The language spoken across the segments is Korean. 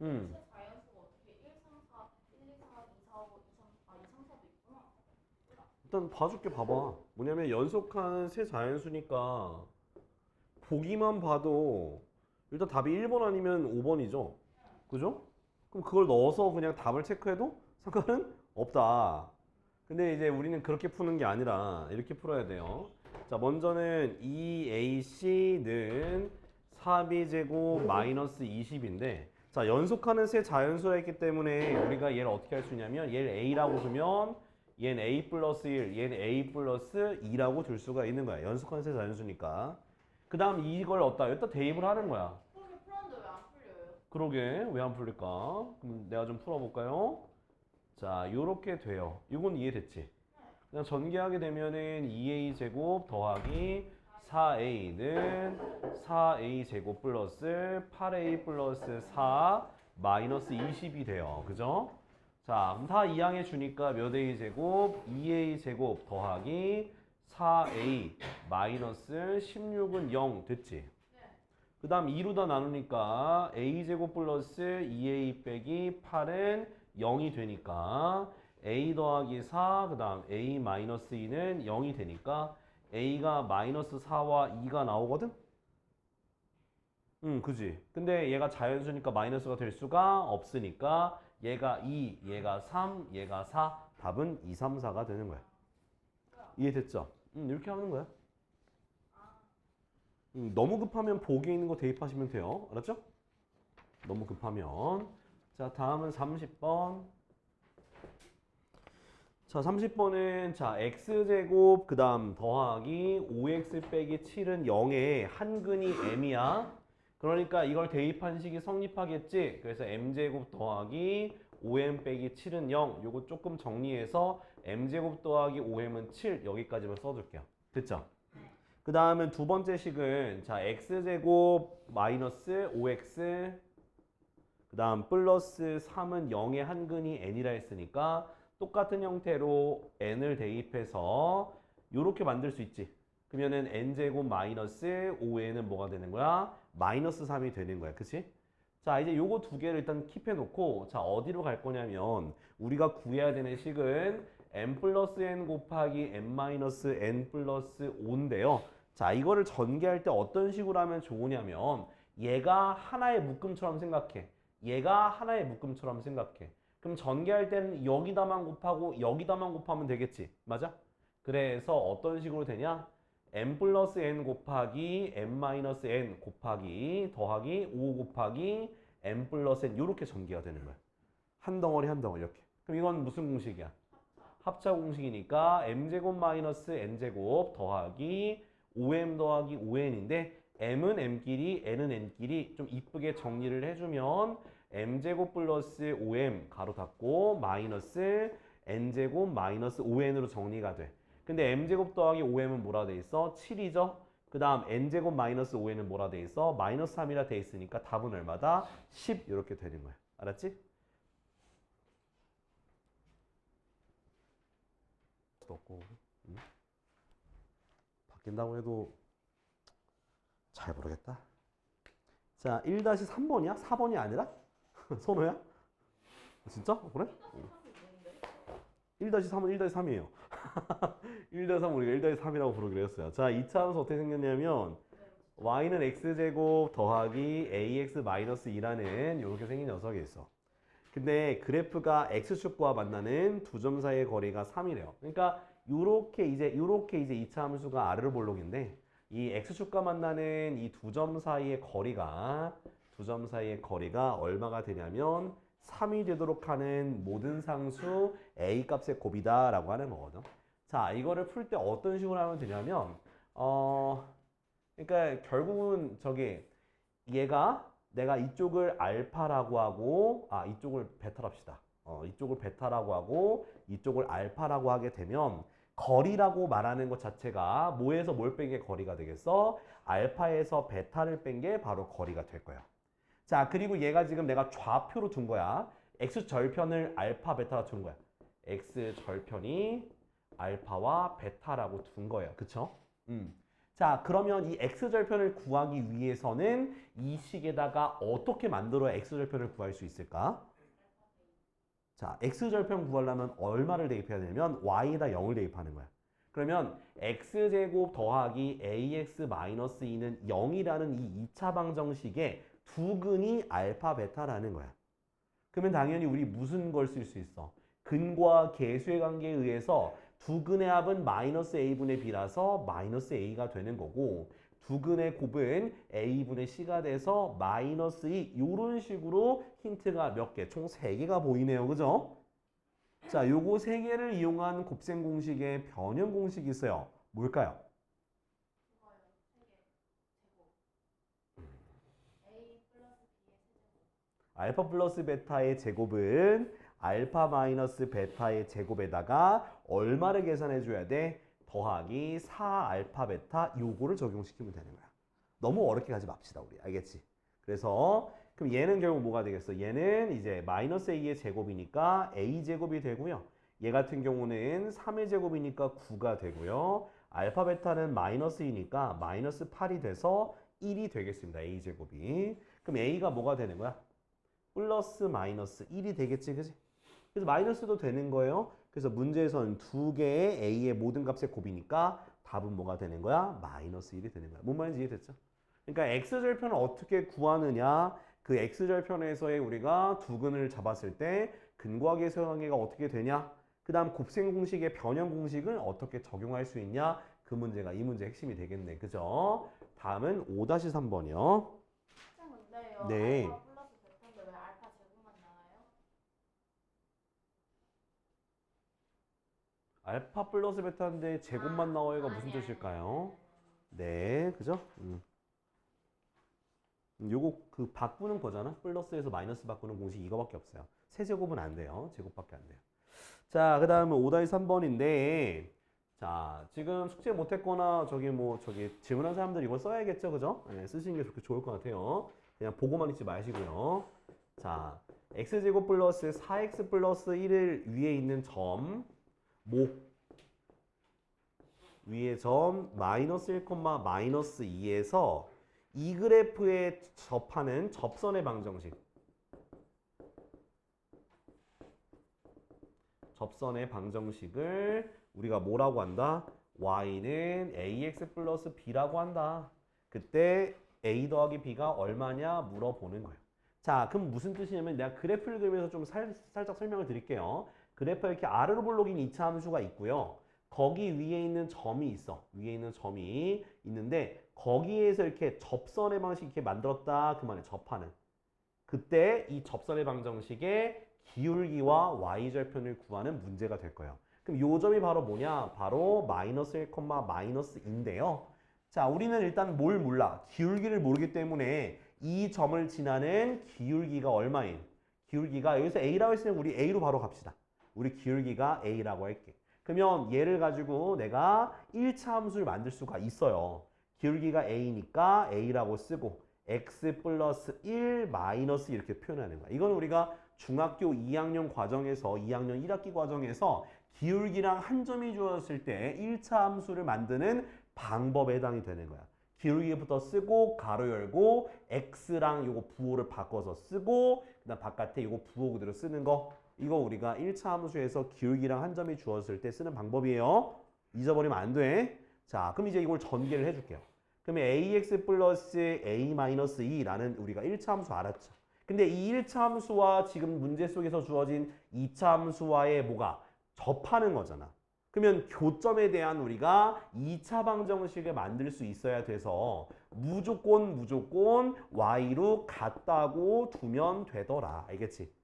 음. 새 자연수가 어떻게 1, 3, 4, 1, 2, 3, 2, 4, 5, 2, 3, 2, 3, 4도 있구나. 일단 봐줄게 봐봐. 뭐냐면 연속한 세 자연수니까 보기만 봐도 일단 답이 1번 아니면 5번이죠. 그죠? 그럼 그걸 넣어서 그냥 답을 체크해도 상관은 없다. 근데 이제 우리는 그렇게 푸는 게 아니라 이렇게 풀어야 돼요. 자, 먼저는 2ac는 4b제곱 마이너스 20인데 자, 연속하는 세 자연수가 있기 때문에 우리가 얘를 어떻게 할 수 있냐면 얘를 a라고 두면 얘는 a 플러스 1, 얘는 a 플러스 2라고 둘 수가 있는 거야. 연속하는 세 자연수니까. 그 다음 이걸 여기다 대입을 하는 거야. 그렇게 풀었는데 왜 안 풀려요? 그러게 왜 안 풀릴까? 그럼 내가 좀 풀어볼까요? 자, 요렇게 돼요. 이건 이해됐지? 그냥 전개하게 되면은 2a 제곱 더하기 4a는 4a 제곱 플러스 8a 플러스 4 마이너스 20이 돼요. 그죠? 자, 그럼 다 이항해 주니까 몇 a 제곱 2a 제곱 더하기 4a 마이너스 16은 0 됐지? 네. 그 다음 2로 다 나누니까 a제곱 플러스 2a 빼기 8은 0이 되니까 a 더하기 4, 그 다음 a 마이너스 2는 0이 되니까 a가 마이너스 4와 2가 나오거든? 그지? 근데 얘가 자연수니까 마이너스가 될 수가 없으니까 얘가 2, 얘가 3, 얘가 4 답은 2, 3, 4가 되는 거야. 뭐야? 이해됐죠? 이렇게 하는 거야. 아, 너무 급하면 보기에 있는 거 대입하시면 돼요. 알았죠? 너무 급하면. 자, 다음은 30번. 자, 30번은 자, x제곱 그 다음 더하기 5x 빼기 7은 0에 한근이 m이야. 그러니까 이걸 대입한 식이 성립하겠지. 그래서 m제곱 더하기 5m 빼기 7은 0. 요거 조금 정리해서 m제곱 더하기 5m은 7 여기까지만 써둘게요. 됐죠? 그 다음은 두 번째 식은 자, x제곱 마이너스 5x 그 다음 플러스 3은 0의 한근이 n이라 했으니까 똑같은 형태로 n을 대입해서 이렇게 만들 수 있지. 그러면은 n제곱 마이너스 5n은 뭐가 되는 거야? 마이너스 3이 되는 거야. 그치? 자, 이제 요거 두 개를 일단 킵해 놓고 자, 어디로 갈 거냐면 우리가 구해야 되는 식은 n 플러스 n 곱하기 n 마이너스 n 플러스 5인데요. 자, 이거를 전개할 때 어떤 식으로 하면 좋으냐면 얘가 하나의 묶음처럼 생각해. 얘가 하나의 묶음처럼 생각해. 그럼 전개할 때는 여기다만 곱하고 여기다만 곱하면 되겠지. 맞아? 그래서 어떤 식으로 되냐? n 플러스 n 곱하기 n 마이너스 n 곱하기 더하기 5 곱하기 n 플러스 n 이렇게 전개가 되는 거야. 한 덩어리 한 덩어리 이렇게. 그럼 이건 무슨 공식이야? 합차 공식이니까 m제곱 마이너스 n제곱 더하기 5m 더하기 5n인데 m은 m끼리 n은 n끼리 좀 이쁘게 정리를 해주면 m제곱 플러스 5m 가로 닫고 마이너스 n제곱 마이너스 5n으로 정리가 돼. 근데 m제곱 더하기 5m은 뭐라 돼 있어? 7이죠? 그 다음 n제곱 마이너스 5n은 뭐라 돼 있어? 마이너스 3이라 돼 있으니까 답은 얼마다? 10 이렇게 되는 거야. 알았지? 없고 바뀐다고 해도 잘 모르겠다. 자, 1-3번이야? 4번이 아니라? 선호야? 진짜? 그래? 1-3이 뭔데? 1-3은 1-3이에요. 1-3 우리가 1-3이라고 부르기로 했어요. 자, 2차 함수 어떻게 생겼냐면 네, 진짜. y는 x제곱 더하기 ax 마이너스 2라는 이렇게 생긴 녀석이 있어. 근데 그래프가 x축과 만나는 두 점 사이의 거리가 3이래요. 그러니까 요렇게 이제 2차 함수가 아래로 볼록인데 이 x축과 만나는 이 두 점 사이의 거리가 얼마가 되냐면 3이 되도록 하는 모든 상수 a 값의 곱이다라고 하는 거거든. 자, 이거를 풀 때 어떤 식으로 하면 되냐면 그러니까 결국은 저기 얘가 내가 이쪽을 알파라고 하고 이쪽을 베타로 합시다. 이쪽을 베타라고 하고 이쪽을 알파라고 하게 되면 거리라고 말하는 것 자체가 뭐에서 뭘 뺀 게 거리가 되겠어? 알파에서 베타를 뺀 게 바로 거리가 될 거야. 자, 그리고 얘가 지금 내가 좌표로 둔 거야. x 절편을 알파 베타로 둔 거야. x 절편이 알파와 베타라고 둔 거예요. 그쵸? 자, 그러면 이 x절편을 구하기 위해서는 이 식에다가 어떻게 만들어야 x절편을 구할 수 있을까? 자, x절편 구하려면 얼마를 대입해야 되냐면 y에다 0을 대입하는 거야. 그러면 x제곱 더하기 ax-2는 0이라는 이 2차 방정식의 두 근이 알파, 베타라는 거야. 그러면 당연히 우리 무슨 걸 쓸 수 있어? 근과 계수의 관계에 의해서 두 근의 합은 마이너스 a분의 b라서 마이너스 a가 되는 거고 두 근의 곱은 a분의 c가 돼서 마이너스 2 이런 식으로 힌트가 몇 개? 총 3개가 보이네요. 그죠? 자, 요거 3개를 이용한 곱셈 공식의 변형 공식이 있어요. 뭘까요? 그거요. 3개 제곱. A 플러스 B의 세제곱. 알파 플러스 베타의 제곱은 알파 마이너스 베타의 제곱에다가 얼마를 계산해 줘야 돼? 더하기 4알파 베타 요거를 적용시키면 되는 거야. 너무 어렵게 가지 맙시다 우리. 알겠지? 그래서 그럼 얘는 결국 뭐가 되겠어? 얘는 이제 마이너스 a의 제곱이니까 a 제곱이 되고요. 얘 같은 경우는 3의 제곱이니까 9가 되고요. 알파 베타는 마이너스 2니까 마이너스 8이 돼서 1이 되겠습니다. a 제곱이. 그럼 a가 뭐가 되는 거야? 플러스 마이너스 1이 되겠지, 그지? 그래서 마이너스도 되는 거예요. 그래서 문제에서는 두 개의 a의 모든 값의 곱이니까 답은 뭐가 되는 거야? 마이너스 1이 되는 거야. 뭔 말인지 이해됐죠? 그러니까 x절편을 어떻게 구하느냐? 그 x절편에서의 우리가 두 근을 잡았을 때 근과 계수의 관계가 어떻게 되냐? 그 다음 곱셈 공식의 변형 공식을 어떻게 적용할 수 있냐? 그 문제가 이 문제의 핵심이 되겠네. 그죠? 다음은 5-3번이요. 쌤 근데요. 네. 알파 플러스 베타인데 왜 알파 제곱만 나와요? 알파 플러스 베타인데 제곱만 나와요가 무슨 뜻일까요? 네, 그죠? 요거 그 바꾸는 거잖아. 플러스에서 마이너스 바꾸는 공식 이거밖에 없어요. 세제곱은 안 돼요. 제곱밖에 안 돼요. 자, 그 다음은 5-3번인데 자, 지금 숙제 못했거나 저기 질문한 사람들 이거 써야겠죠, 그죠? 네, 쓰시는 게 좋게 좋을 것 같아요. 그냥 보고만 있지 마시고요. 자, x제곱 플러스 4x 플러스 1을 위에 있는 점 위에 점 마이너스 1, 마이너스 2에서 이 그래프에 접하는 접선의 방정식. 접선의 방정식을 우리가 뭐라고 한다? y는 ax 플러스 b라고 한다. 그때 a 더하기 b가 얼마냐 물어보는 거예요. 자, 그럼 무슨 뜻이냐면 내가 그래프를 그리면서 좀 살짝 설명을 드릴게요. 그래프에 이렇게 아래로 볼록인 2차 함수가 있고요. 거기 위에 있는 점이 있어. 위에 있는 점이 있는데 거기에서 이렇게 접선의 방식 이렇게 만들었다. 그 말에 접하는. 그때 이 접선의 방정식의 기울기와 y절편을 구하는 문제가 될 거예요. 그럼 요 점이 바로 뭐냐? 바로 마이너스 1, 마이너스 2인데요. 자, 우리는 일단 뭘 몰라? 기울기를 모르기 때문에 이 점을 지나는 기울기가 얼마인? 기울기가 여기서 a라고 했으면 우리 a로 바로 갑시다. 우리 기울기가 a라고 할게. 그러면 얘를 가지고 내가 1차 함수를 만들 수가 있어요. 기울기가 a니까 a라고 쓰고 x 플러스 1 마이너스 이렇게 표현하는 거야. 이건 우리가 중학교 2학년 과정에서 2학년 1학기 과정에서 기울기랑 한 점이 주어졌을 때 1차 함수를 만드는 방법에 해당이 되는 거야. 기울기부터 쓰고 가로 열고 x랑 요거 부호를 바꿔서 쓰고 그다음 바깥에 요거 부호 그대로 쓰는 거. 이거 우리가 1차 함수에서 기울기랑 한 점이 주어졌을 때 쓰는 방법이에요. 잊어버리면 안 돼. 자, 그럼 이제 이걸 전개를 해줄게요. 그러면 ax 플러스 a 마이너스 2라는 우리가 1차 함수 알았죠. 근데 이 1차 함수와 지금 문제 속에서 주어진 2차 함수와의 뭐가 접하는 거잖아. 그러면 교점에 대한 우리가 2차 방정식을 만들 수 있어야 돼서 무조건 y로 같다고 두면 되더라. 알겠지?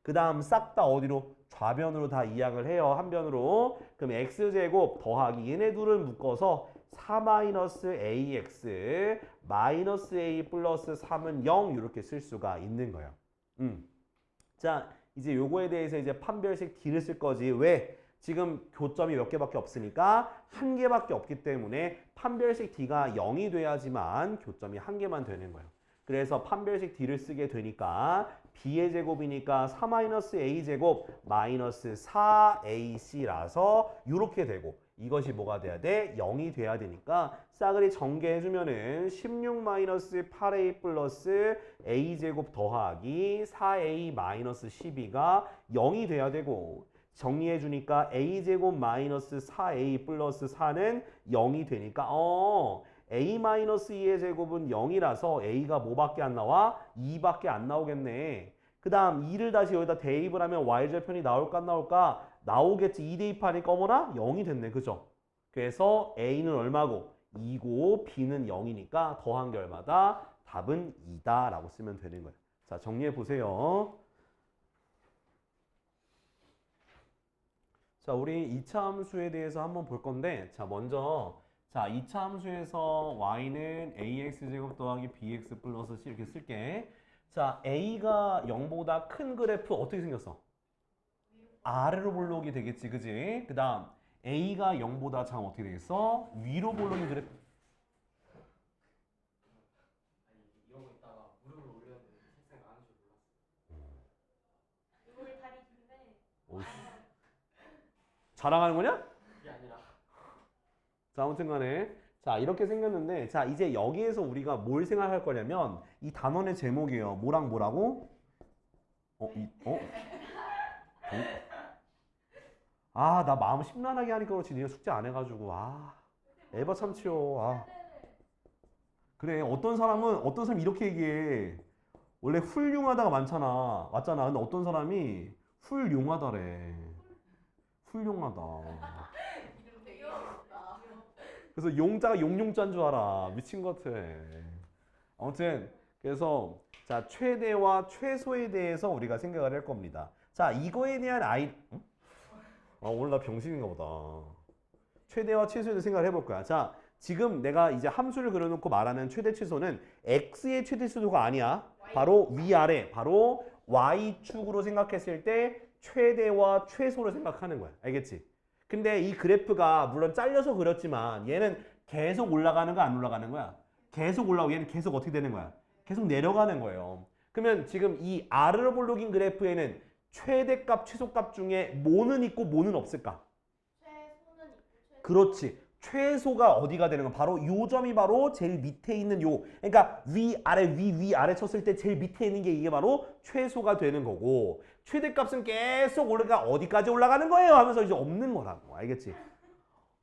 그 다음 싹 다 어디로? 좌변으로 다 이항을 해요. 한 변으로. 그럼 x제곱 더하기 얘네 둘을 묶어서 4-ax 마이너스 a 플러스 3은 0 이렇게 쓸 수가 있는 거예요. 자, 이제 요거에 대해서 이제 판별식 D를 쓸 거지. 왜? 지금 교점이 몇 개밖에 없으니까 한 개밖에 없기 때문에 판별식 D가 0이 돼야지만 교점이 한 개만 되는 거예요. 그래서 판별식 D를 쓰게 되니까 B의 제곱이니까 4-a 제곱 마이너스 4ac라서 이렇게 되고 이것이 뭐가 돼야 돼? 0이 돼야 되니까 싸그리 전개해주면은 16-8a 플러스 a제곱 더하기 4a 마이너스 12가 0이 돼야 되고 정리해주니까 a제곱 마이너스 4a 플러스 4는 0이 되니까 a 마이너스 2의 제곱은 0이라서 a가 뭐밖에 안 나와? 2밖에 안 나오겠네. 그 다음 2를 다시 여기다 대입을 하면 y절편이 나올까 안 나올까? 나오겠지. 2 대입하니까 어머나 0이 됐네. 그죠? 그래서 a는 얼마고? 2고 b는 0이니까 더한 게 얼마다? 답은 2다 라고 쓰면 되는 거예요. 자, 정리해 보세요. 자, 우리 2차 함수에 대해서 한번 볼 건데, 자, 먼저, 자, 2차 함수에서 y는 ax제곱 더하기 bx 플러스 c 이렇게 쓸게. 자, a가 0보다 큰 그래프 어떻게 생겼어? 아래로 볼록이 되겠지, 그지? 그 다음, a가 0보다 작으면 어떻게 되겠어? 위로 볼록이 그래프. 이러고 있다가 무릎을 올렸는데 책상에 앉을 줄 몰랐어. 우리 다리 긴데. 오씨. 자랑하는 거냐? 그게 아니라 자, 아무튼 간에. 자, 이렇게 생겼는데, 자, 이제 여기에서 우리가 뭘 생각할 거냐면, 이 단원의 제목이에요. 뭐랑 뭐라고? 아, 나 마음 심란하게 하니까 그렇지. 니가 숙제 안 해가지고. 아, 에바 참치요. 아. 그래, 어떤 사람이 이렇게 얘기해. 원래 훌륭하다가 많잖아. 맞잖아. 근데 어떤 사람이 훌륭하다래. 훌륭하다. 이름 되게 귀엽다. 그래서 용자가 용용자인 줄 알아. 미친 것 같아. 아무튼 그래서 자, 최대와 최소에 대해서 우리가 생각을 할 겁니다. 자, 이거에 대한 응? 오늘 나 병신인가 보다. 최대와 최소에 대해서 생각을 해볼 거야. 자, 지금 내가 이제 함수를 그려놓고 말하는 최대 최소는 x의 최대 최소가 아니야. 바로 위아래, 바로 y축으로 생각했을 때 최대와 최소를 생각하는 거야. 알겠지? 근데 이 그래프가 물론 잘려서 그렸지만 얘는 계속 올라가는 거야, 안 올라가는 거야? 계속 올라오고 얘는 계속 어떻게 되는 거야? 계속 내려가는 거예요. 그러면 지금 이 아래로 볼록인 그래프에는 최대값, 최소값 중에 뭐는 있고 뭐는 없을까? 최소는 있고 최소. 그렇지. 최소가 어디가 되는 건 바로 요 점이 바로 제일 밑에 있는 요. 그러니까 위 아래 쳤을 때 제일 밑에 있는 게 이게 바로 최소가 되는 거고 최대값은 계속 올라가 어디까지 올라가는 거예요 하면서 이제 없는 거라고. 알겠지?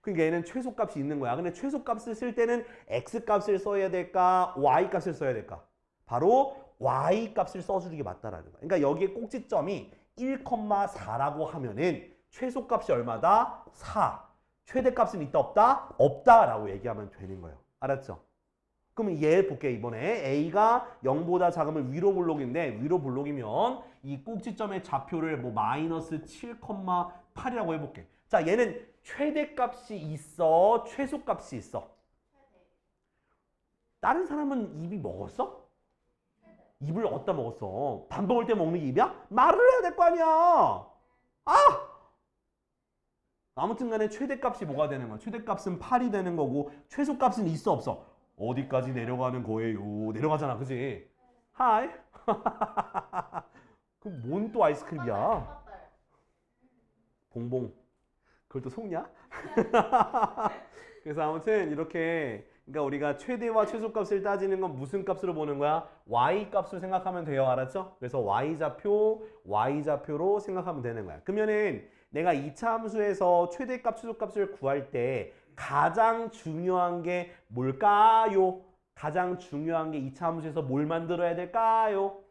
그러니까 얘는 최소값이 있는 거야. 근데 최소값을 쓸 때는 x값을 써야 될까? y값을 써야 될까? 바로 y값을 써주는 게 맞다라는 거야. 그러니까 여기에 꼭지점이 1,4라고 하면은 최소값이 얼마다? 4. 최대값은 있다 없다? 없다라고 얘기하면 되는 거예요. 알았죠? 그러면 얘 볼게. 이번에 a가 0보다 작으면 위로 볼록인데 위로 볼록이면 이 꼭지점의 좌표를 뭐 마이너스 7,8이라고 해볼게. 자, 얘는 최대값이 있어? 최소값이 있어? 다른 사람은 입이 먹었어? 입을 어디다 먹었어? 밥 먹을 때 먹는 게 입이야? 말을 해야 될 거 아니야. 아! 아무튼 간에 최대값이 뭐가 되는 거야? 최대값은 8이 되는 거고 최소값은 있어 없어? 어디까지 내려가는 거예요? 내려가잖아. 그지? 하이. 그럼 뭔 또 아이스크림이야? 봉봉. 그걸 또 속냐? 그래서 아무튼 이렇게 그러니까 우리가 최대와 최소값을 따지는 건 무슨 값으로 보는 거야? y값으로 생각하면 돼요. 알았죠? 그래서 y좌표로 생각하면 되는 거야. 그러면은 내가 2차 함수에서 최대값, 최소값을 구할 때 가장 중요한 게 뭘까요? 가장 중요한 게 2차 함수에서 뭘 만들어야 될까요?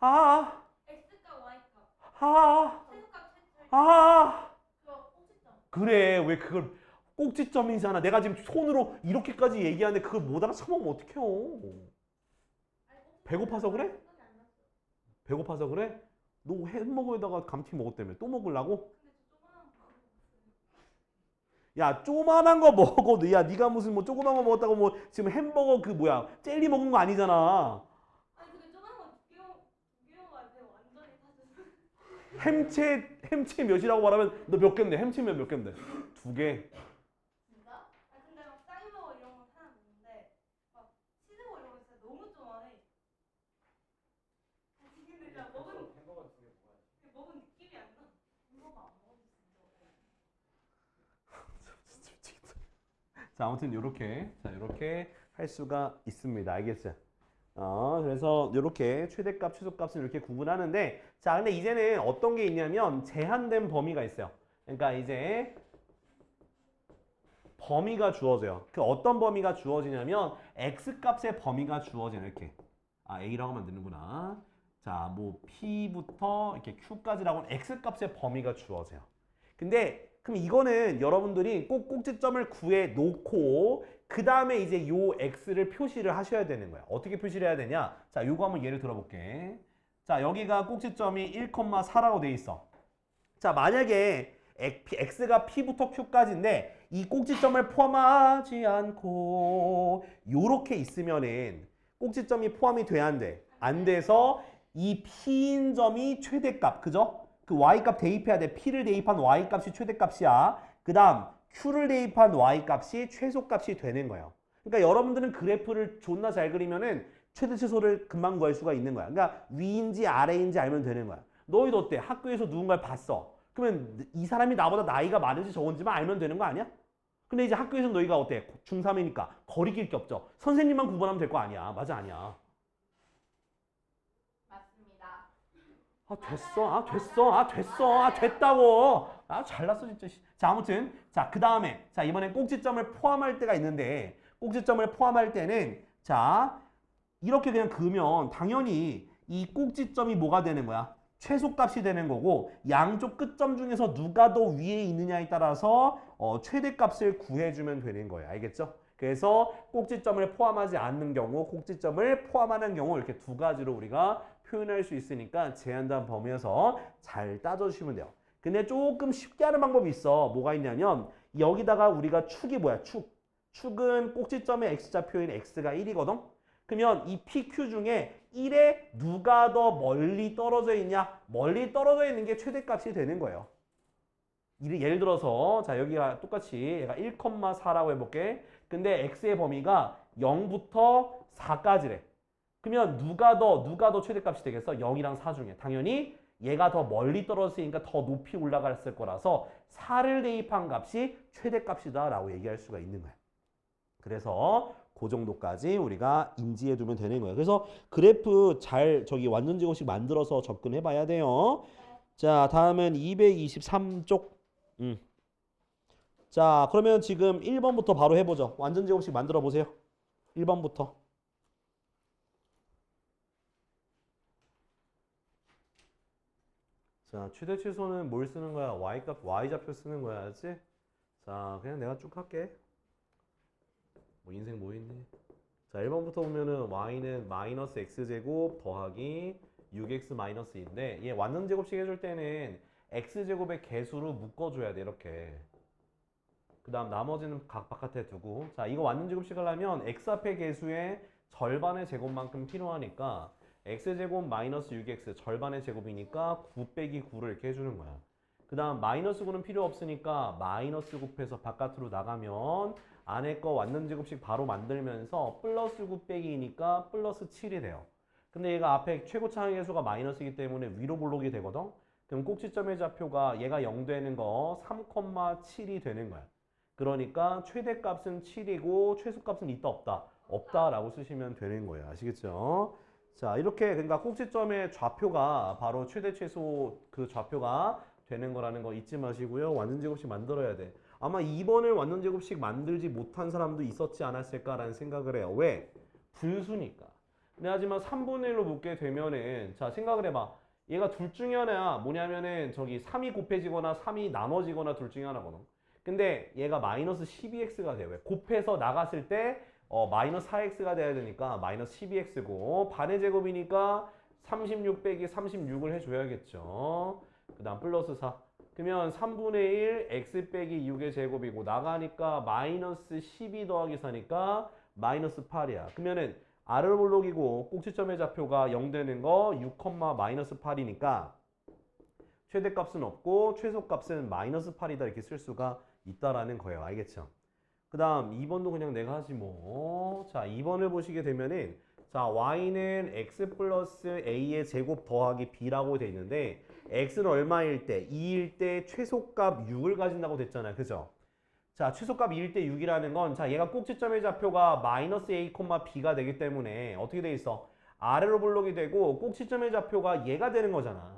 아, x값 y값. 아, 최소값 최소. 아. 그거 꼭지점. 그래, 왜 그걸 꼭지점이잖아. 내가 지금 손으로 이렇게까지 얘기하는데 그걸 못 알아쳐먹으면 어떡해요? 배고파서 그래? 배고파서 그래? 너 햄버거에다가 감튀 먹었다며. 또 먹으려고? 야, 조만한 거 먹어. 야, 네가 무슨 뭐 조그만 거 먹었다고 뭐 지금 햄버거 그 뭐야 젤리 먹은 거 아니잖아. 아니 근데 조그만 거2 개가 완전히 사줬어. 햄채 몇이라고 말하면 너 몇 개인데? 햄채 몇 개인데? 2개. 진짜? 아 근데 막 쌀버거 이런 거 하나 먹는데 막 치즈버거 이런 거 진짜 너무 좋아해. 근데 그냥 먹은 햄버거 2개 먹어야지. 느낌이 안 나. 햄버거 안 먹었어 진짜. 자, 아무튼 요렇게 할 수가 있습니다. 알겠죠? 그래서 요렇게 최대값, 최소값을 이렇게 구분하는데, 자, 근데 이제는 어떤 게 있냐면 제한된 범위가 있어요. 그러니까 이제 범위가 주어져요. 그 어떤 범위가 주어지냐면 x값의 범위가 주어져요. 이렇게. a라고 하면 되는구나. 자, 뭐 p부터 이렇게 q까지라고 x값의 범위가 주어져요. 근데 그럼 이거는 여러분들이 꼭 꼭지점을 구해 놓고 그 다음에 이제 요 x를 표시를 하셔야 되는 거야. 어떻게 표시를 해야 되냐? 자, 요거 한번 예를 들어볼게. 자, 여기가 꼭지점이 1,4라고 돼 있어. 자, 만약에 x가 p부터 q까지인데 이 꼭지점을 포함하지 않고 요렇게 있으면은 꼭지점이 포함이 돼야 안 돼. 안 돼서 이 p인 점이 최대값, 그죠? 그 y값 대입해야 돼. p를 대입한 y값이 최대값이야. 그 다음 q를 대입한 y값이 최소값이 되는 거예요. 그러니까 여러분들은 그래프를 존나 잘 그리면은 최대 최소를 금방 구할 수가 있는 거야. 그러니까 위인지 아래인지 알면 되는 거야. 너희도 어때? 학교에서 누군가를 봤어. 그러면 이 사람이 나보다 나이가 많은지 적은지만 알면 되는 거 아니야? 근데 이제 학교에서 너희가 어때? 중3이니까 거리낄 게 없죠. 선생님만 구분하면 될 거 아니야. 맞아, 아니야. 맞습니다. 됐다고. 잘났어, 진짜. 자, 아무튼. 자, 그 다음에. 자, 이번엔 꼭지점을 포함할 때가 있는데, 꼭지점을 포함할 때는, 자, 이렇게 그냥 그으면 당연히 이 꼭지점이 뭐가 되는 거야? 최소값이 되는 거고, 양쪽 끝점 중에서 누가 더 위에 있느냐에 따라서 최대값을 구해주면 되는 거예요. 알겠죠? 그래서 꼭지점을 포함하지 않는 경우, 꼭지점을 포함하는 경우 이렇게 두 가지로 우리가 표현할 수 있으니까 제한된 범위에서 잘 따져주시면 돼요. 근데 조금 쉽게 하는 방법이 있어. 뭐가 있냐면 여기다가 우리가 축이 뭐야? 축은 꼭지점의 x좌표인 x가 1이거든? 그러면 이 PQ 중에 1에 누가 더 멀리 떨어져 있냐? 멀리 떨어져 있는 게 최대값이 되는 거예요. 예를 들어서 자 여기가 똑같이 얘가 1,4라고 해볼게. 근데 x의 범위가 0부터 4까지래. 그러면 누가 더 최대값이 되겠어? 0이랑 4 중에. 당연히 얘가 더 멀리 떨어졌으니까 더 높이 올라갔을 거라서 4를 대입한 값이 최대값이다 라고 얘기할 수가 있는 거야. 그래서 그 정도까지 우리가 인지해 두면 되는 거예요. 그래서 그래프 잘 완전 제곱식 만들어서 접근해 봐야 돼요. 자, 다음은 223쪽. 자, 그러면 지금 1번부터 바로 해보죠. 완전 제곱식 만들어 보세요. 1번부터. 자, 최대 최소는 뭘 쓰는 거야? y값, y좌표 쓰는 거야. 알지? 자, 그냥 내가 쭉 할게. 뭐 인생 뭐 있니? 자, 1번부터 보면은 y는 마이너스 x제곱 더하기 6x 마이너스인데 얘 완전 제곱식 해줄 때는 x제곱의 개수로 묶어줘야 돼. 이렇게. 그 다음 나머지는 각 바깥에 두고. 자, 이거 완전 제곱식 하려면 x 앞의 개수의 절반의 제곱만큼 필요하니까 x제곱 마이너스 6x 절반의 제곱이니까 9 빼기 9를 이렇게 해주는 거야. 그 다음 마이너스 9는 필요 없으니까 마이너스 9해서 바깥으로 나가면 안에 거 완전 제곱식 바로 만들면서 플러스 9 빼기니까 플러스 7이 돼요. 근데 얘가 앞에 최고차항 계수가 마이너스이기 때문에 위로 볼록이 되거든? 그럼 꼭지점의 좌표가 얘가 0 되는 거 3,7이 되는 거야. 그러니까 최대값은 7이고 최소값은 있다 없다? 없다라고 쓰시면 되는 거예요. 아시겠죠? 자, 이렇게 그러니까 꼭지점의 좌표가 바로 최대 최소 그 좌표가 되는 거라는 거 잊지 마시고요. 완전 제곱식 만들어야 돼. 아마 2번을 완전 제곱식 만들지 못한 사람도 있었지 않았을까라는 생각을 해요. 왜? 분수니까. 근데 하지만 3분의 1로 묶게 되면은 자, 생각을 해봐. 얘가 둘 중에 하나야. 뭐냐면은 저기 3이 곱해지거나 3이 나눠지거나 둘 중에 하나거든. 근데 얘가 마이너스 12x가 돼요. 왜? 곱해서 나갔을 때 마이너스 4x가 돼야 되니까 마이너스 12x고 반의 제곱이니까 36 빼기 36을 해줘야겠죠. 그 다음 플러스 4. 그러면 3분의 1 x 빼기 6의 제곱이고 나가니까 마이너스 12 더하기 4니까 마이너스 8이야. 그러면은 아르볼록이고 꼭지점의 좌표가 0 되는 거 6, 마이너스 8이니까 최대값은 없고 최소값은 마이너스 8이다 이렇게 쓸 수가 있다라는 거예요. 알겠죠? 그 다음 2번도 그냥 내가 하지 뭐. 자, 2번을 보시게 되면은 자, y는 x 플러스 a의 제곱 더하기 b라고 돼 있는데 x는 얼마일 때? 2일 때 최소값 6을 가진다고 됐잖아요. 그죠? 자, 최소값 2일 때 6이라는 건, 자, 얘가 꼭지점의 좌표가 마이너스 a, b가 되기 때문에 어떻게 돼 있어? 아래로 블록이 되고 꼭지점의 좌표가 얘가 되는 거잖아.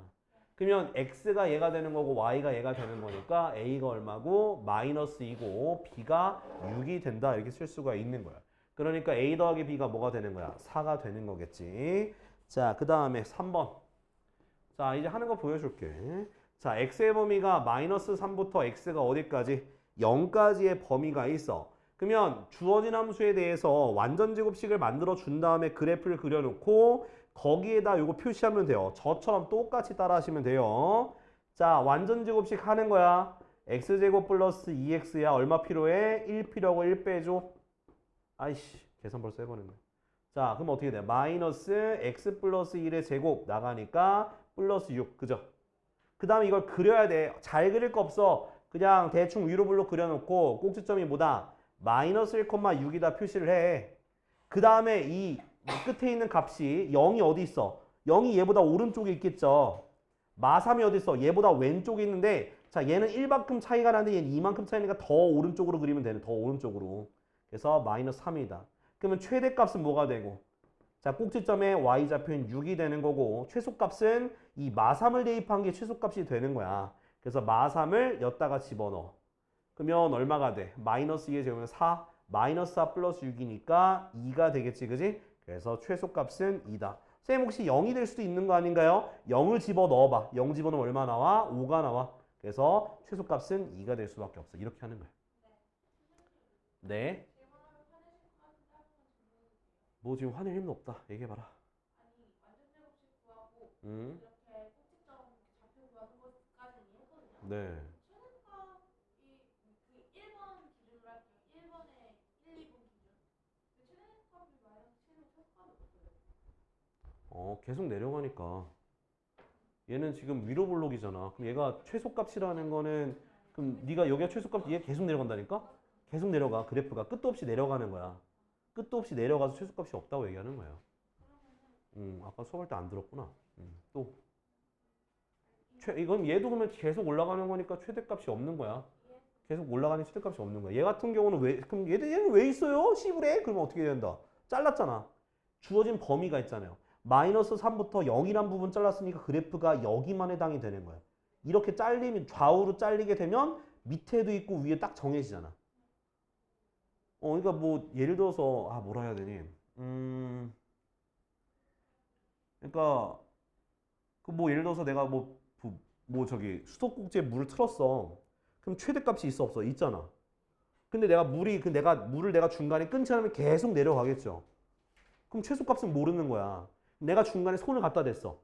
그러면 x가 얘가 되는 거고 y가 얘가 되는 거니까 a가 얼마고 마이너스 2고 b가 6이 된다 이렇게 쓸 수가 있는 거야. 그러니까 a 더하기 b가 뭐가 되는 거야? 4가 되는 거겠지. 자, 그 다음에 3번. 자, 이제 하는 거 보여줄게. 자, x의 범위가 마이너스 3부터 x가 어디까지? 0까지의 범위가 있어. 그러면 주어진 함수에 대해서 완전 제곱식을 만들어 준 다음에 그래프를 그려놓고 거기에다 요거 표시하면 돼요. 저처럼 똑같이 따라 하시면 돼요. 자, 완전 제곱식 하는 거야. x제곱 플러스 2x야. 얼마 필요해? 1 필요하고 1 빼줘. 아이씨, 계산 벌써 해버렸네. 자, 그럼 어떻게 돼? 마이너스 x 플러스 1의 제곱 나가니까 플러스 6. 그죠? 그 다음에 이걸 그려야 돼. 잘 그릴 거 없어. 그냥 대충 위로 블록 그려놓고 꼭지점이 뭐다? 마이너스 1,6이다 표시를 해. 그 다음에 이 끝에 있는 값이 0이 어디 있어? 0이 얘보다 오른쪽에 있겠죠. 마3이 어디 있어? 얘보다 왼쪽에 있는데 자, 얘는 1만큼 차이가 나는데 얘는 2만큼 차이니까 더 오른쪽으로 그리면 되네. 더 오른쪽으로. 그래서 마이너스 3이다. 그러면 최대값은 뭐가 되고? 자, 꼭지점에 y좌표는 6이 되는 거고 최소값은 이 마3을 대입한 게 최소값이 되는 거야. 그래서 마3을 여기다가 집어넣어. 그러면 얼마가 돼? 마이너스 2의 제곱은 4, 마이너스 4 플러스 6이니까 2가 되겠지, 그지? 그래서 최소값은 2다. 쌤 혹시 0이 될 수도 있는 거 아닌가요? 0을 집어넣어봐. 0 집어넣으면 얼마 나와? 5가 나와. 그래서 최소값은 2가 될 수밖에 없어. 이렇게 하는 거야. 네. 뭐 지금 화낼 힘도 없다. 얘기해봐라. 아니 완전 제곱식 구하고 음. 이렇게 꼭지점 좌표 구하는 것까지는 이해했거든요. 네. 최대값이 그 1번 기준으로 할게요. 1번에 1, 2번 기준. 근데 최대값이 마이너스 7은 최소값이 없어요. 계속 내려가니까. 얘는 지금 위로 블록이잖아. 그럼 얘가 최소값이라는 거는 그럼 네가 여기가 최소값 얘 계속 내려간다니까? 계속 내려가. 그래프가 끝도 없이 내려가는 거야. 끝도 없이 내려가서 최소값이 없다고 얘기하는 거예요. 아까 수업할 때 안 들었구나. 또 이건 얘도 그러면 계속 올라가는 거니까 최대값이 없는 거야. 계속 올라가는 최대값이 없는 거야. 얘 같은 경우는 왜 그럼 얘는 왜 있어요? 시부래? 그러면 어떻게 된다? 잘랐잖아. 주어진 범위가 있잖아요. 마이너스 3부터 0이란 부분 잘랐으니까 그래프가 여기만 해당이 되는 거야. 이렇게 잘리면 좌우로 잘리게 되면 밑에도 있고 위에 딱 정해지잖아. 그러니까 뭐 예를 들어서 뭐라 해야 되니? 그러니까 그 뭐 예를 들어서 내가 뭐 저기 수도꼭지에 물을 틀었어. 그럼 최대값이 있어 없어? 있잖아. 근데 내가 물을 내가 중간에 끊지 않으면 계속 내려가겠죠. 그럼 최소값은 모르는 거야. 내가 중간에 손을 갖다 댔어.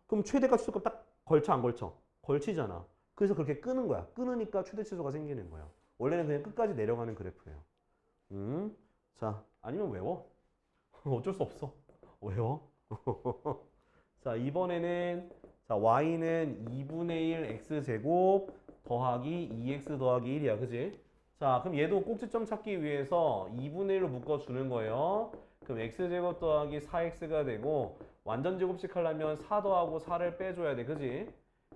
그럼 최대값 최소값 딱 걸쳐 안 걸쳐? 걸치잖아. 그래서 그렇게 끄는 거야. 끊으니까 최대 최소가 생기는 거야. 원래는 그냥 끝까지 내려가는 그래프예요. 자, 아니면 외워. 어쩔 수 없어. 외워. 자, 이번에는 자, y는 2분의 1 x제곱 더하기 2x 더하기 1이야. 그지? 자, 그럼 얘도 꼭지점 찾기 위해서 2분의 1로 묶어주는 거예요. 그럼 x제곱 더하기 4x가 되고 완전 제곱식 하려면 4 더하고 4를 빼줘야 돼. 그지?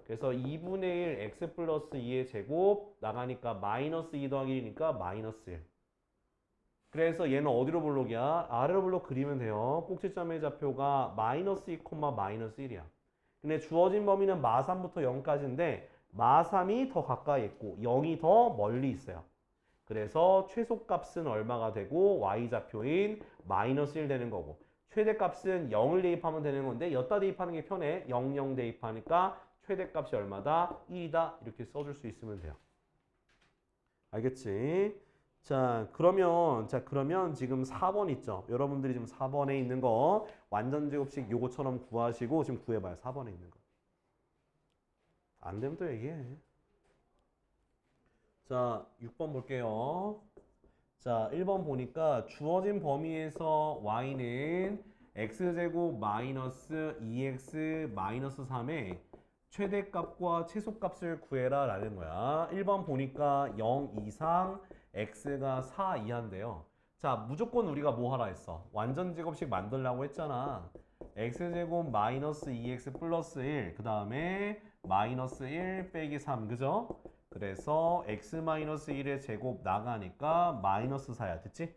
그래서 2분의 1 x 플러스 2의 제곱 나가니까 마이너스 2 더하기 1이니까 마이너스 1. 그래서 얘는 어디로 블록이야? 아래로 블록 그리면 돼요. 꼭지점의 좌표가 마이너스 2, 마이너스 1이야. 근데 주어진 범위는 마3부터 0까지인데 마3이 더 가까이 있고 0이 더 멀리 있어요. 그래서 최소값은 얼마가 되고 y좌표인 마이너스 1 되는 거고 최대값은 0을 대입하면 되는 건데 여기다 대입하는 게 편해. 0, 0 대입하니까 최대값이 얼마다? 1이다. 이렇게 써줄 수 있으면 돼요. 알겠지? 자, 그러면 지금 4번 있죠? 여러분들이 지금 4번에 있는 거 완전 제곱식 요거처럼 구하시고 지금 구해봐요. 4번에 있는 거. 안 되면 또 얘기해. 자, 6번 볼게요. 자, 1번 보니까 주어진 범위에서 y는 x제곱 마이너스 2x 마이너스 3의 최대값과 최소값을 구해라 라는 거야. 1번 보니까 0 이상 x가 4 이하인데요. 자, 무조건 우리가 뭐 하라 했어? 완전 제곱식 만들라고 했잖아. x제곱 마이너스 2x 플러스 1, 그 다음에 마이너스 1 빼기 3, 그죠? 그래서 x-1의 제곱 나가니까 마이너스 4야. 됐지?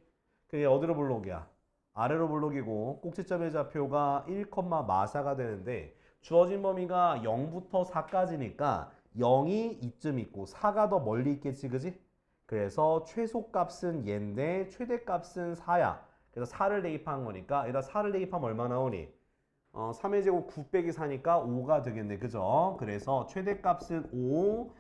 그게 어디로 볼록이야? 아래로 볼록이고 꼭지점의 좌표가 1,마사가 되는데 주어진 범위가 0부터 4까지니까 0이 이쯤 있고 4가 더 멀리 있겠지, 그지? 그래서 최소값은 얘인데 최대값은 4야. 그래서 4를 대입한 거니까 여기다 4를 대입하면 얼마 나오니? 3의 제곱 9 빼기 4니까 5가 되겠네, 그죠? 그래서 최대값은 5,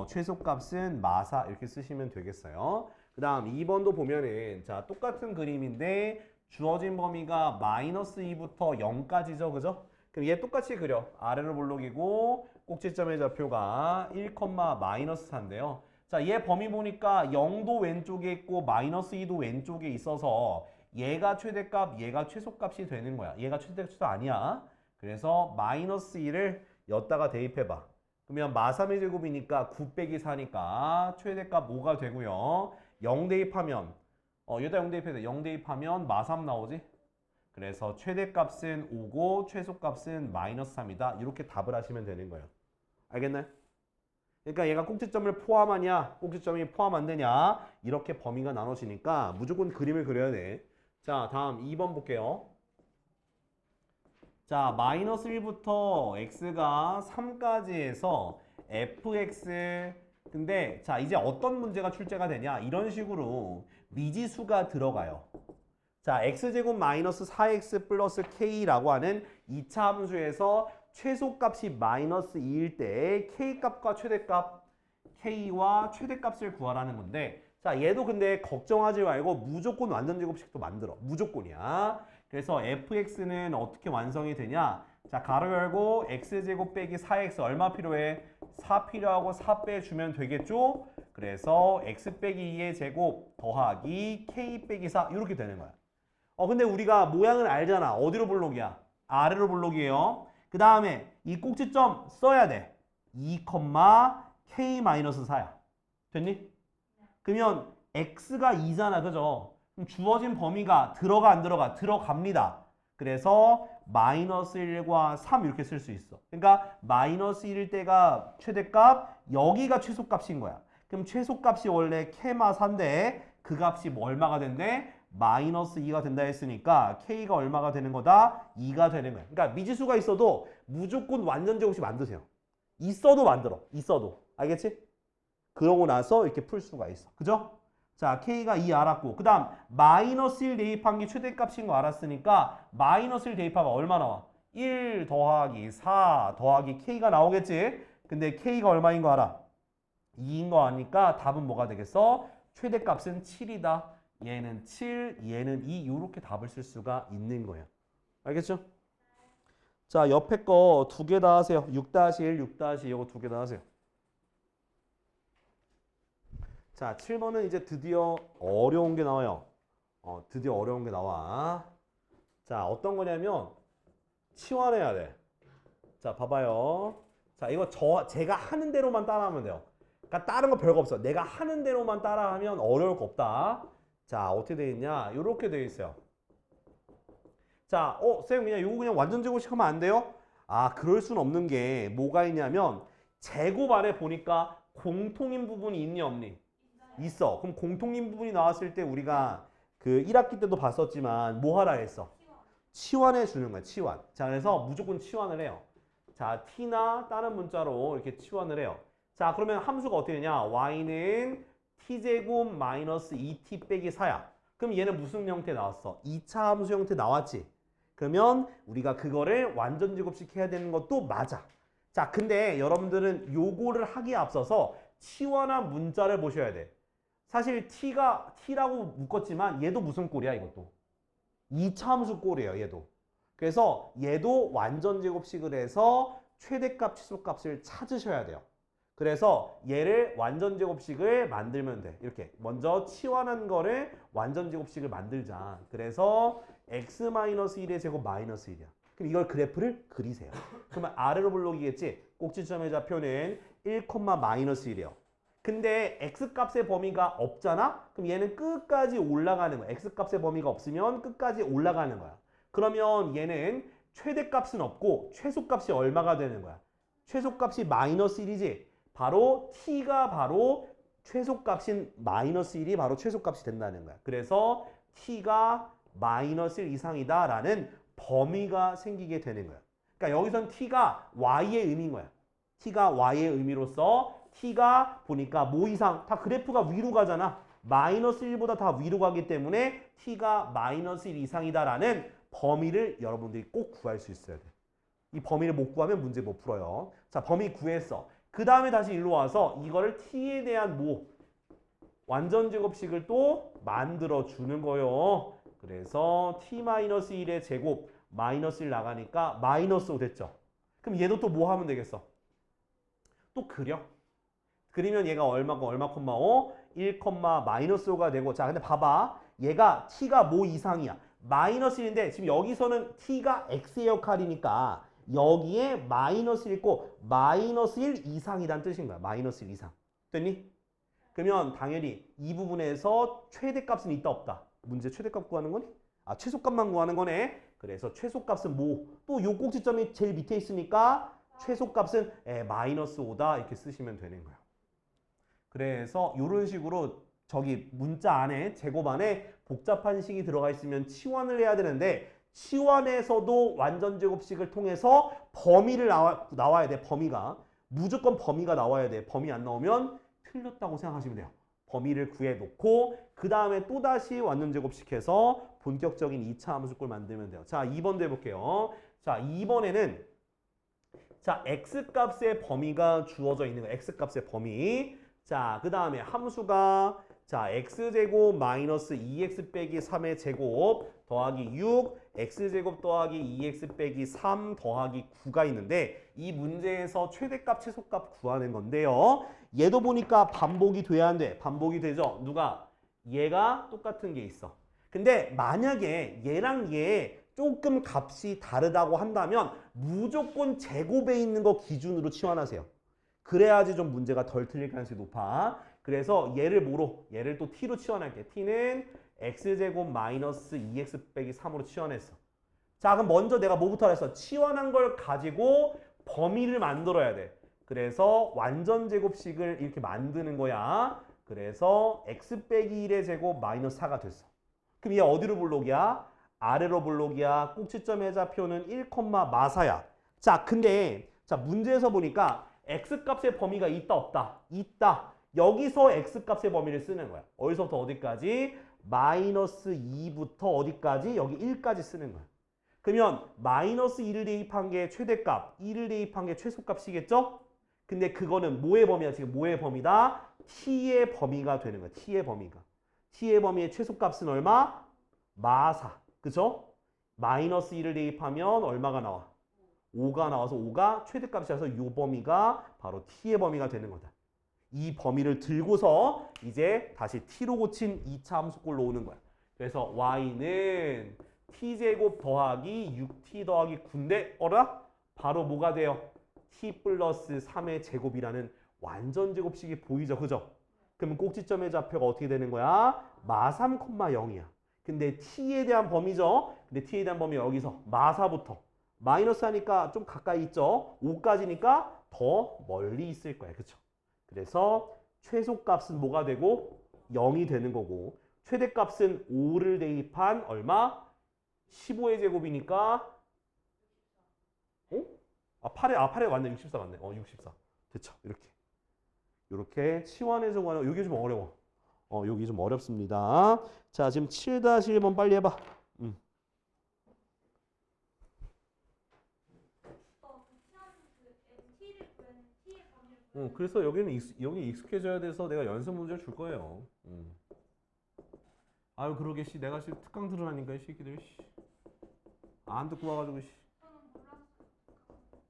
최소값은 마사 이렇게 쓰시면 되겠어요. 그 다음 2번도 보면은 자 똑같은 그림인데 주어진 범위가 마이너스 2부터 0까지죠, 그죠? 그럼 얘 똑같이 그려. 아래로 볼록이고 꼭지점의 좌표가 1, 마이너스 4인데요. 자, 얘 범위 보니까 0도 왼쪽에 있고 마이너스 2도 왼쪽에 있어서 얘가 최대값, 얘가 최소값이 되는 거야. 얘가 최대값도 아니야. 그래서 마이너스 2를 여기다가 대입해봐. 그러면 마3의 제곱이니까 9 빼기 4니까 최대값 5가 되고요. 0 대입하면 여기다 0 대입해서 0 대입하면 마3 나오지? 그래서 최대값은 5고 최소값은 마이너스 3이다. 이렇게 답을 하시면 되는 거예요. 알겠나요? 그러니까 얘가 꼭지점을 포함하냐, 꼭지점이 포함 안 되냐 이렇게 범위가 나눠지니까 무조건 그림을 그려야 돼. 자, 다음 2번 볼게요. 자, 마이너스 1부터 x가 3까지 해서 fx 근데 자 이제 어떤 문제가 출제가 되냐 이런 식으로 미지수가 들어가요. 자, x제곱 마이너스 4x 플러스 k라고 하는 2차 함수에서 최소값이 마이너스 2일 때 k값과 최대값 k와 최대값을 구하라는 건데 자 얘도 근데 걱정하지 말고 무조건 완전제곱식도 만들어. 무조건이야. 그래서 fx는 어떻게 완성이 되냐? 자, 가로 열고 x제곱 빼기 4x 얼마 필요해? 4 필요하고 4 빼주면 되겠죠? 그래서 x 빼기 2의 제곱 더하기 k 빼기 4 이렇게 되는 거야. 근데 우리가 모양을 알잖아. 어디로 볼록이야? 아래로 볼록이에요. 그 다음에 이 꼭지점 써야 돼. 2, k-4야. 됐니? 그러면 x가 2잖아. 그죠? 그럼 주어진 범위가 들어가 안 들어가? 들어갑니다. 그래서 마이너스 1과 3 이렇게 쓸 수 있어. 그러니까 마이너스 1일 때가 최대값, 여기가 최소값인 거야. 그럼 최소값이 원래 k-4인데 그 값이 뭐 얼마가 된대? 마이너스 2가 된다 했으니까 k가 얼마가 되는 거다? 2가 되는 거야. 그러니까 미지수가 있어도 무조건 완전제곱식 만드세요. 있어도 만들어. 있어도. 알겠지? 그러고 나서 이렇게 풀 수가 있어. 그죠? 자, k가 2 알았고 그 다음 마이너스 1 대입한 게 최대값인 거 알았으니까 마이너스 1 대입하면 얼마 나와? 1 더하기 4 더하기 k가 나오겠지? 근데 k가 얼마인 거 알아? 2인 거 아니까 답은 뭐가 되겠어? 최대값은 7이다. 얘는 7, 얘는 2 이렇게 답을 쓸 수가 있는 거예요. 알겠죠? 자, 옆에 거 두 개 다 하세요. 6-1, 6-2 이거 두 개 다 하세요. 자, 7번은 이제 드디어 어려운 게 나와요. 드디어 어려운 게 나와. 자, 어떤 거냐면 치환해야 돼. 자, 봐봐요. 자, 이거 제가 하는 대로만 따라하면 돼요. 그러니까 다른 거 별거 없어. 내가 하는 대로만 따라하면 어려울 거 없다. 자, 어떻게 되어 있냐? 이렇게 되어 있어요. 자, 쌤 그냥 요거 그냥 완전제곱식 하면 안 돼요? 아, 그럴 순 없는 게 뭐가 있냐면 제곱 안에 보니까 공통인 부분이 있니 없니? 있어. 그럼 공통인 부분이 나왔을 때 우리가 그 1학기 때도 봤었지만 뭐 하라 했어? 치환해 주는 거야. 치환. 자, 그래서 무조건 치환을 해요. 자, t나 다른 문자로 이렇게 치환을 해요. 자, 그러면 함수가 어떻게 되냐? y는 t제곱 마이너스 2t 빼기 4야. 그럼 얘는 무슨 형태 나왔어? 2차 함수 형태 나왔지? 그러면 우리가 그거를 완전제곱식 해야 되는 것도 맞아. 자, 근데 여러분들은 요거를 하기에 앞서서 치환한 문자를 보셔야 돼. 사실 t라고 묶었지만 얘도 무슨 꼴이야 이것도? 2차 함수 꼴이에요 얘도. 그래서 얘도 완전제곱식을 해서 최대값, 최소값을 찾으셔야 돼요. 그래서 얘를 완전제곱식을 만들면 돼. 이렇게 먼저 치환한 거를 완전제곱식을 만들자. 그래서 x-1의 제곱 마이너스 1이야. 그럼 이걸 그래프를 그리세요. 그러면 아래로 볼록이겠지? 꼭지점의 좌표는 1, 마이너스 1이에요. 근데 x값의 범위가 없잖아? 그럼 얘는 끝까지 올라가는 거야. x값의 범위가 없으면 끝까지 올라가는 거야. 그러면 얘는 최대값은 없고 최소값이 얼마가 되는 거야? 최소값이 마이너스 1이지? 바로 t가 바로 최소값인 마이너스 1이 바로 최소값이 된다는 거야. 그래서 t가 마이너스 1 이상이다라는 범위가 생기게 되는 거야. 그러니까 여기선 t가 y의 의미인 거야. t가 y의 의미로서 t가 보니까 뭐 이상 다 그래프가 위로 가잖아. 마이너스 1보다 다 위로 가기 때문에 t가 마이너스 1 이상이다라는 범위를 여러분들이 꼭 구할 수 있어야 돼. 이 범위를 못 구하면 문제 못 풀어요. 자, 범위 구했어. 그 다음에 다시 일로 와서 이거를 t에 대한 뭐 완전 제곱식을 또 만들어 주는 거예요. 그래서 t-1의 제곱 마이너스 1 나가니까 마이너스 5 됐죠. 그럼 얘도 또 뭐 하면 되겠어? 또 그려. 그리면 얘가 얼마고 얼마 콤마 5? 1, 마이너스 5가 되고 자 근데 봐봐. 얘가 t가 뭐 이상이야? 마이너스 1인데 지금 여기서는 t가 x의 역할이니까 여기에 마이너스 1 있고 마이너스 1 이상이란 뜻인 거야. 마이너스 1 이상. 됐니? 그러면 당연히 이 부분에서 최대값은 있다 없다. 문제 최대값 구하는 거니? 아 최소값만 구하는 거네. 그래서 최소값은 뭐? 또 요 꼭지점이 제일 밑에 있으니까 최소값은 마이너스 5다 이렇게 쓰시면 되는 거야. 그래서 이런 식으로 저기 문자 안에 제곱 안에 복잡한 식이 들어가 있으면 치환을 해야 되는데 치환에서도 완전 제곱식을 통해서 범위를 나와야 돼. 범위가. 무조건 범위가 나와야 돼. 범위 안 나오면 틀렸다고 생각하시면 돼요. 범위를 구해놓고 그 다음에 또다시 완전 제곱식해서 본격적인 2차 함수꼴 만들면 돼요. 자, 2번도 해볼게요. 자, 2번에는 자, x값의 범위가 주어져 있는 거예요. x값의 범위. 자, 그 다음에 함수가 자, x제곱 마이너스 2x 빼기 3의 제곱 더하기 6 x제곱 더하기 2x 빼기 3 더하기 9가 있는데 이 문제에서 최대값 최소값 구하는 건데요. 얘도 보니까 반복이 돼야 안 돼. 반복이 되죠. 누가? 얘가 똑같은 게 있어. 근데 만약에 얘랑 얘 조금 값이 다르다고 한다면 무조건 제곱에 있는 거 기준으로 치환하세요. 그래야지 좀 문제가 덜 틀릴 가능성이 높아. 그래서 얘를 뭐로? 얘를 또 t로 치환할게. t는 x제곱 마이너스 2x 빼기 3으로 치환했어. 자, 그럼 먼저 내가 뭐부터 했어? 치환한 걸 가지고 범위를 만들어야 돼. 그래서 완전 제곱식을 이렇게 만드는 거야. 그래서 x 빼기 1의 제곱 마이너스 4가 됐어. 그럼 얘 어디로 볼록이야? 아래로 볼록이야. 꼭지점 해좌표는 1, 마사야. 자, 근데 자 문제에서 보니까 x값의 범위가 있다 없다? 있다. 여기서 x값의 범위를 쓰는 거야. 어디서부터 어디까지? 마이너스 2부터 어디까지? 여기 1까지 쓰는 거야. 그러면 마이너스 2를 대입한 게 최대값, 2를 대입한 게 최소값이겠죠? 근데 그거는 뭐의 범위야? 지금 뭐의 범위다? t의 범위가 되는 거야. t의 범위가. t의 범위의 최소값은 얼마? 마사. 그죠? 마이너스 2를 대입하면 얼마가 나와? 5가 나와서 5가 최대값이라서 이 범위가 바로 t의 범위가 되는 거다. 이 범위를 들고서 이제 다시 t로 고친 2차 함수꼴로 오는 거야. 그래서 y는 t제곱 더하기 6t 더하기 9인데 어라? 바로 뭐가 돼요? t 플러스 3의 제곱이라는 완전 제곱식이 보이죠? 그죠? 그러면 꼭지점의 좌표가 어떻게 되는 거야? 마3, 0이야. 근데 t에 대한 범위죠? 근데 t에 대한 범위 여기서 마사부터 마이너스 하니까 좀 가까이 있죠? 5까지니까 더 멀리 있을 거야. 그쵸? 그래서 최소값은 뭐가 되고 0이 되는 거고 최대값은 5를 대입한 얼마? 15의 제곱이니까 어? 8에 맞네. 64 맞네. 64. 됐죠? 이렇게 치환해서 구하는 여기 좀 어려워. 여기 좀 어렵습니다. 자, 지금 7-1번 빨리 해봐. 그래서 여기 익숙해져야 돼서 내가 연습 문제를 줄 거예요. 아유, 그러게, 씨. 내가 특강 들으라니까, 이 새끼들, 씨. 안 듣고 와가지고, 씨.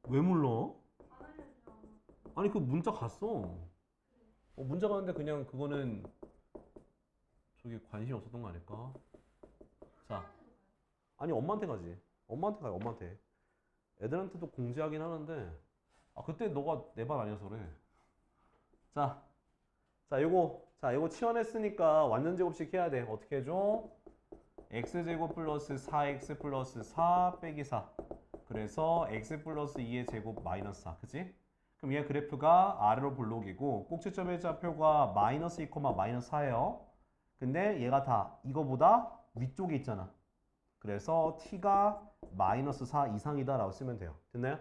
왜 몰라? 아니, 그 문자 갔어. 문자 가는데 그냥 그거는 저기 관심이 없었던 거 아닐까? 자. 아니, 엄마한테 가지. 엄마한테 가요, 엄마한테. 애들한테도 공지하긴 하는데, 그때 너가 내 반 아니어서 그래. 자, 요거 치환했으니까 완전 제곱식 해야 돼. 어떻게 해줘? x제곱 플러스 4x 플러스 4 빼기 4. 그래서 x 플러스 2의 제곱 마이너스 4. 그치? 그럼 얘 그래프가 아래로 볼록이고 꼭지점의 좌표가 마이너스 2, 마이너스 4예요. 근데 얘가 다 이거보다 위쪽에 있잖아. 그래서 t가 마이너스 4 이상이다라고 쓰면 돼요. 됐나요?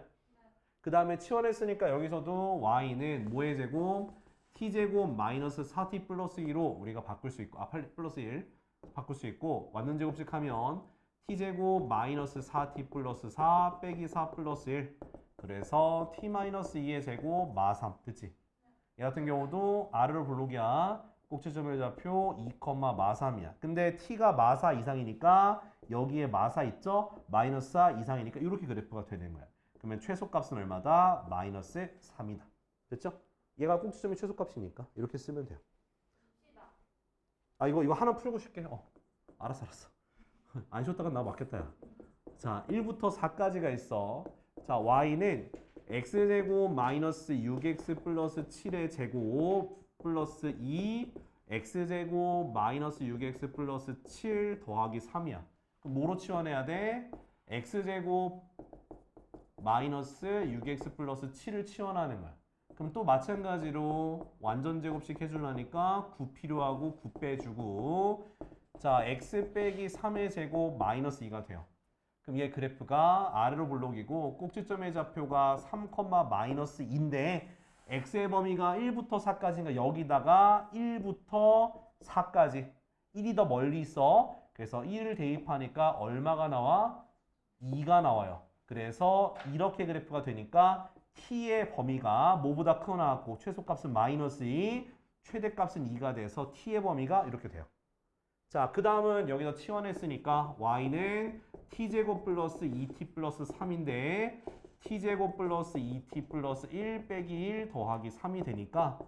그 다음에 치환했으니까 여기서도 y는 뭐의 제곱? t제곱 마이너스 4t 플러스 2로 우리가 바꿀 수 있고 플러스 1 바꿀 수 있고 완전 제곱식 하면 t제곱 마이너스 4t 플러스 4 빼기 4 플러스 1 그래서 t 마이너스 2의 제곱 마3 됐지? 얘 같은 경우도 아래로 볼록이야. 꼭지점의 좌표 2, 마3이야. 근데 t가 마4 이상이니까 여기에 마4 있죠? 마이너스 4 이상이니까 이렇게 그래프가 되는 거야. 그러면 최소값은 얼마다? 마이너스 3이다. 됐죠? 얘가 꼭지점이 최소값이니까 이렇게 쓰면 돼요. 아 이거 하나 풀고 쉴게. 알았어. 안 쉬었다가 나 맞겠다 야. 자 1부터 4까지가 있어. 자 y는 x제곱 마이너스 6x 플러스 7의 제곱 플러스 2 x제곱 마이너스 6x 플러스 7 더하기 3이야. 그럼 뭐로 치환해야 돼? x제곱 마이너스 6x 플러스 7을 치환하는 거야. 그럼 또 마찬가지로 완전 제곱식 해주려니까 9 필요하고 9 빼주고 자 x 빼기 3의 제곱 마이너스 2가 돼요. 그럼 얘 그래프가 아래로 볼록이고 꼭지점의 좌표가 3, 마이너스 2인데 x의 범위가 1부터 4까지니까 여기다가 1부터 4까지 1이 더 멀리 있어. 그래서 1을 대입하니까 얼마가 나와? 2가 나와요. 그래서 이렇게 그래프가 되니까 t의 범위가 뭐보다 크거 나왔고 최소값은 마이너스 2, 최대값은 2가 돼서 t의 범위가 이렇게 돼요. 자, 그 다음은 여기서 치환했으니까 y는 t제곱 플러스 2t 플러스 3인데 t제곱 플러스 2t 플러스 1 빼기 1 더하기 3이 되니까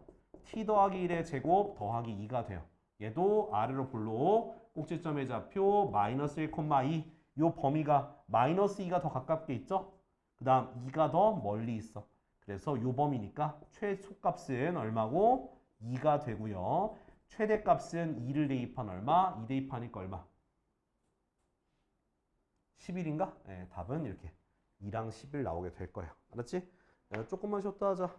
t 더하기 1의 제곱 더하기 2가 돼요. 얘도 아래로 볼록 꼭지점의 좌표 마이너스 1, 2 요 범위가 마이너스 2가 더 가깝게 있죠? 그 다음 2가 더 멀리 있어. 그래서 요 범위니까 최소값은 얼마고? 2가 되고요. 최대값은 2를 대입한 얼마? 2 대입하니까 얼마? 11인가? 네, 답은 이렇게 2랑 11 나오게 될 거예요. 알았지? 조금만 쉬었다 하자.